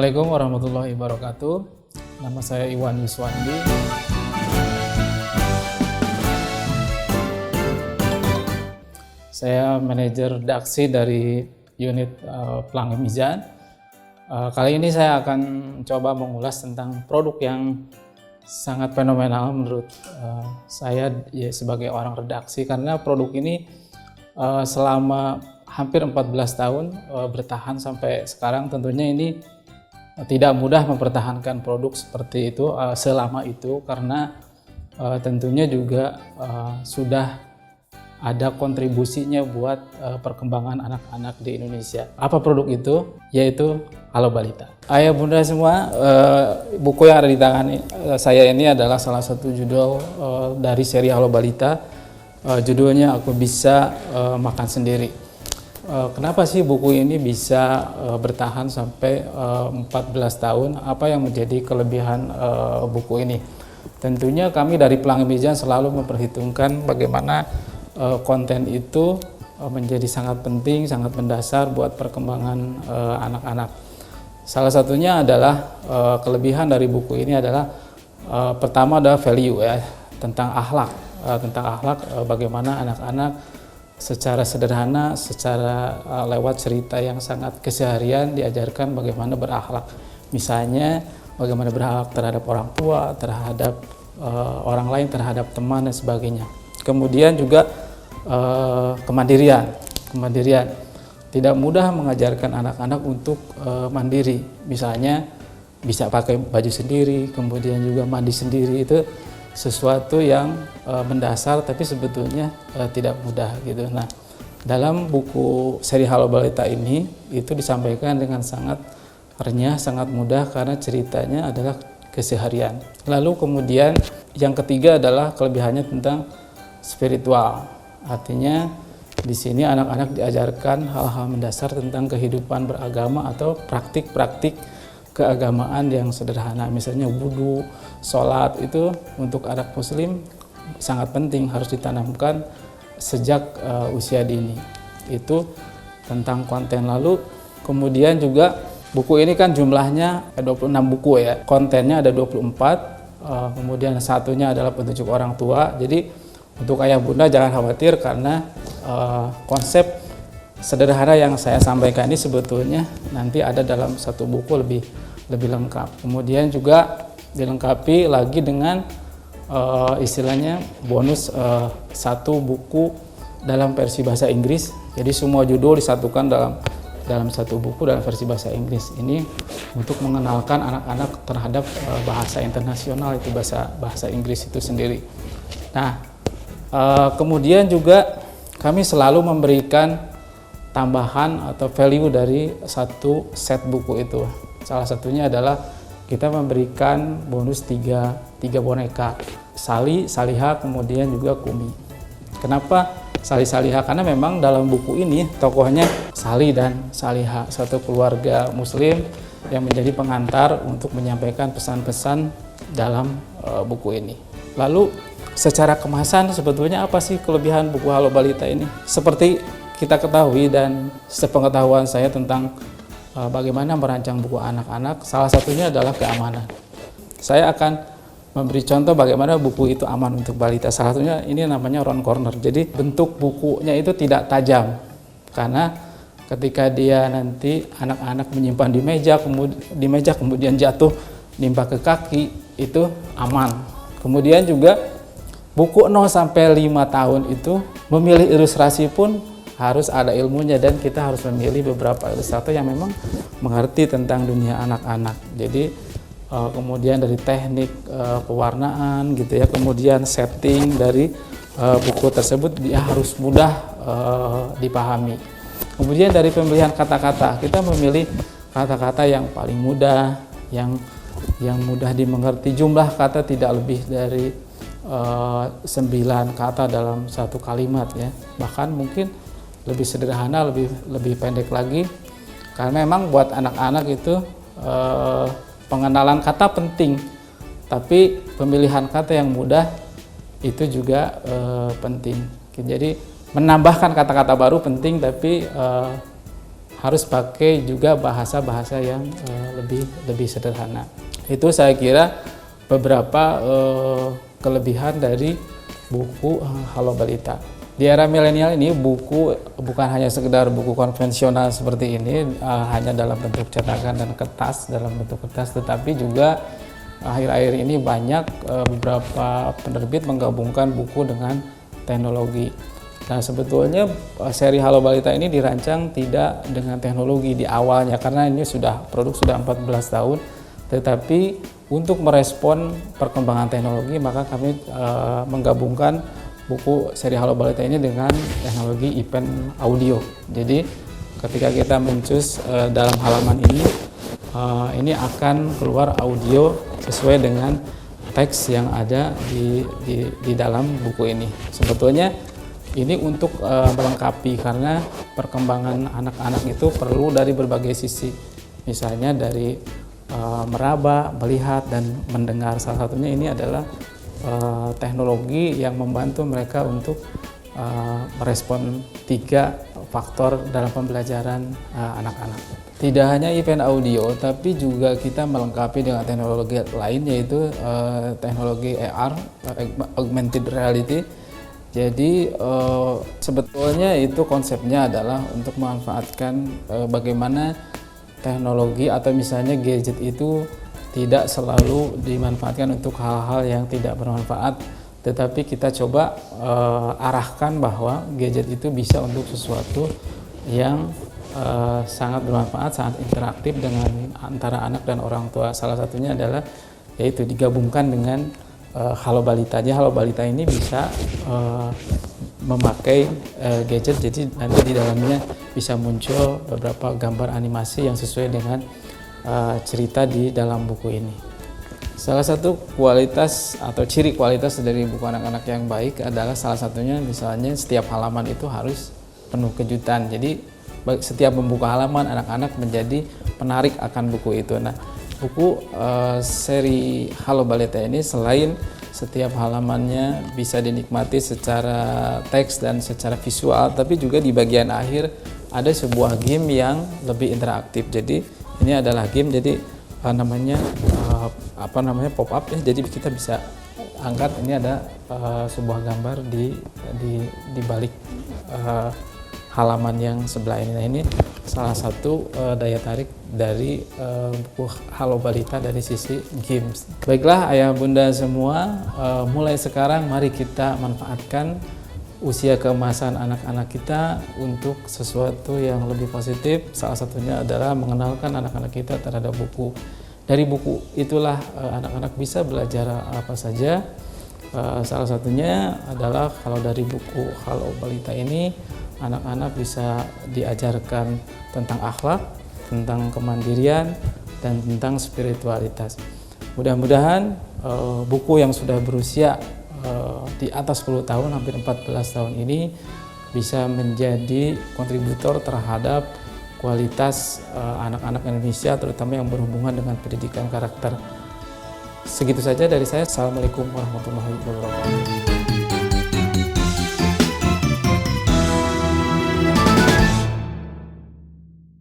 Assalamualaikum warahmatullahi wabarakatuh. Nama saya Iwan Yuswandi. Saya manajer redaksi dari unit Pelangi Mizan. Kali ini saya akan coba mengulas tentang produk yang sangat fenomenal menurut saya sebagai orang redaksi, karena produk ini selama hampir 14 tahun bertahan sampai sekarang. Tentunya ini tidak mudah mempertahankan produk seperti itu selama itu, karena tentunya juga sudah ada kontribusinya buat perkembangan anak-anak di Indonesia. Apa produk itu? Yaitu Halo Balita. Ayah bunda semua, buku yang ada di tangan saya ini adalah salah satu judul dari seri Halo Balita. Judulnya Aku Bisa Makan Sendiri. Kenapa sih buku ini bisa bertahan sampai 14 tahun? Apa yang menjadi kelebihan buku ini? Tentunya kami dari Pelangi Mizan selalu memperhitungkan bagaimana konten itu menjadi sangat penting, sangat mendasar buat perkembangan anak-anak. Salah satunya adalah kelebihan dari buku ini adalah pertama adalah value ya, tentang akhlak, bagaimana anak-anak secara sederhana, secara lewat cerita yang sangat keseharian diajarkan bagaimana berakhlak. Misalnya bagaimana berakhlak terhadap orang tua, terhadap orang lain, terhadap teman dan sebagainya. Kemudian juga kemandirian. Tidak mudah mengajarkan anak-anak untuk mandiri. Misalnya bisa pakai baju sendiri, kemudian juga mandi sendiri. Itu sesuatu yang mendasar tapi sebetulnya tidak mudah gitu. Nah, dalam buku seri Halo Balita ini itu disampaikan dengan sangat renyah, sangat mudah karena ceritanya adalah keseharian. Lalu kemudian yang ketiga adalah kelebihannya tentang spiritual. Artinya di sini anak-anak diajarkan hal-hal mendasar tentang kehidupan beragama atau praktik-praktik keagamaan yang sederhana. Misalnya wudu, sholat itu untuk anak muslim sangat penting, harus ditanamkan sejak usia dini. Itu tentang konten. Lalu kemudian juga buku ini kan jumlahnya 26 buku ya, kontennya ada 24, kemudian satunya adalah petunjuk orang tua. Jadi untuk ayah bunda jangan khawatir, karena konsep sederhana yang saya sampaikan ini sebetulnya nanti ada dalam satu buku lebih lengkap. Kemudian juga dilengkapi lagi dengan istilahnya bonus satu buku dalam versi bahasa Inggris. Jadi semua judul disatukan dalam satu buku dalam versi bahasa Inggris. Ini untuk mengenalkan anak-anak terhadap bahasa internasional, itu bahasa Inggris itu sendiri. Nah, kemudian juga kami selalu memberikan tambahan atau value dari satu set buku itu. Salah satunya adalah kita memberikan bonus tiga boneka, Sali, Saliha, kemudian juga Kumi. Kenapa Sali Saliha? Karena memang dalam buku ini tokohnya Sali dan Saliha, satu keluarga muslim yang menjadi pengantar untuk menyampaikan pesan-pesan dalam buku ini. Lalu secara kemasan sebetulnya apa sih kelebihan buku Halo Balita ini? Seperti kita ketahui dan sepengetahuan saya tentang bagaimana merancang buku anak-anak, salah satunya adalah keamanan. Saya akan memberi contoh bagaimana buku itu aman untuk balita. Salah satunya ini namanya round corner. Jadi bentuk bukunya itu tidak tajam, karena ketika dia nanti anak-anak menyimpan di meja kemudian jatuh nimpa ke kaki, itu aman. Kemudian juga buku 0 sampai 5 tahun itu memilih ilustrasi pun harus ada ilmunya, dan kita harus memilih beberapa ilustrator yang memang mengerti tentang dunia anak-anak. Jadi kemudian dari teknik pewarnaan gitu ya, kemudian setting dari buku tersebut dia harus mudah dipahami. Kemudian dari pemilihan kata-kata, kita memilih kata-kata yang paling mudah, yang mudah dimengerti. Jumlah kata tidak lebih dari 9 kata dalam satu kalimat ya, bahkan mungkin lebih sederhana, lebih pendek lagi, karena memang buat anak-anak itu pengenalan kata penting, tapi pemilihan kata yang mudah itu juga penting. Jadi menambahkan kata-kata baru penting, tapi harus pakai juga bahasa-bahasa yang lebih sederhana. Itu saya kira beberapa kelebihan dari buku Halo Balita. Di era milenial ini buku bukan hanya sekedar buku konvensional seperti ini, hanya dalam bentuk cetakan dan kertas, tetapi juga akhir-akhir ini banyak beberapa penerbit menggabungkan buku dengan teknologi. Nah, sebetulnya seri Halo Balita ini dirancang tidak dengan teknologi di awalnya karena ini produk sudah 14 tahun, tetapi untuk merespon perkembangan teknologi maka kami menggabungkan buku seri Halo Balita ini dengan teknologi event audio. Jadi ketika kita mencus dalam halaman ini akan keluar audio sesuai dengan teks yang ada di dalam buku ini. Sebetulnya ini untuk melengkapi karena perkembangan anak-anak itu perlu dari berbagai sisi, misalnya dari meraba, melihat, dan mendengar. Salah satunya ini adalah teknologi yang membantu mereka untuk merespon 3 faktor dalam pembelajaran anak-anak. Tidak hanya event audio, tapi juga kita melengkapi dengan teknologi lain, yaitu teknologi AR, Augmented Reality. Jadi sebetulnya itu konsepnya adalah untuk memanfaatkan bagaimana teknologi atau misalnya gadget itu tidak selalu dimanfaatkan untuk hal-hal yang tidak bermanfaat, tetapi kita coba arahkan bahwa gadget itu bisa untuk sesuatu yang sangat bermanfaat, sangat interaktif dengan antara anak dan orang tua. Salah satunya adalah yaitu digabungkan dengan Halo Balita. Jadi Halo Balita ini bisa memakai gadget, jadi nanti di dalamnya bisa muncul beberapa gambar animasi yang sesuai dengan cerita di dalam buku ini. Salah satu kualitas atau ciri kualitas dari buku anak-anak yang baik adalah salah satunya misalnya setiap halaman itu harus penuh kejutan. Jadi setiap membuka halaman anak-anak menjadi penarik akan buku itu. Nah, buku seri Halo Balita ini selain setiap halamannya bisa dinikmati secara teks dan secara visual, tapi juga di bagian akhir ada sebuah game yang lebih interaktif. Jadi ini adalah game, jadi namanya pop up ya. Jadi kita bisa angkat, ini ada sebuah gambar di balik halaman yang sebelah ini. Nah, ini salah satu daya tarik dari buku Halo Balita dari sisi games. Baiklah ayah bunda semua, mulai sekarang mari kita manfaatkan usia keemasan anak-anak kita untuk sesuatu yang lebih positif. Salah satunya adalah mengenalkan anak-anak kita terhadap buku. Dari buku itulah anak-anak bisa belajar apa saja. Salah satunya adalah kalau dari buku Halo Balita ini anak-anak bisa diajarkan tentang akhlak, tentang kemandirian, dan tentang spiritualitas. Mudah-mudahan buku yang sudah berusia di atas 10 tahun, hampir 14 tahun ini bisa menjadi kontributor terhadap kualitas anak-anak Indonesia, terutama yang berhubungan dengan pendidikan karakter. Segitu saja dari saya. Assalamualaikum warahmatullahi wabarakatuh.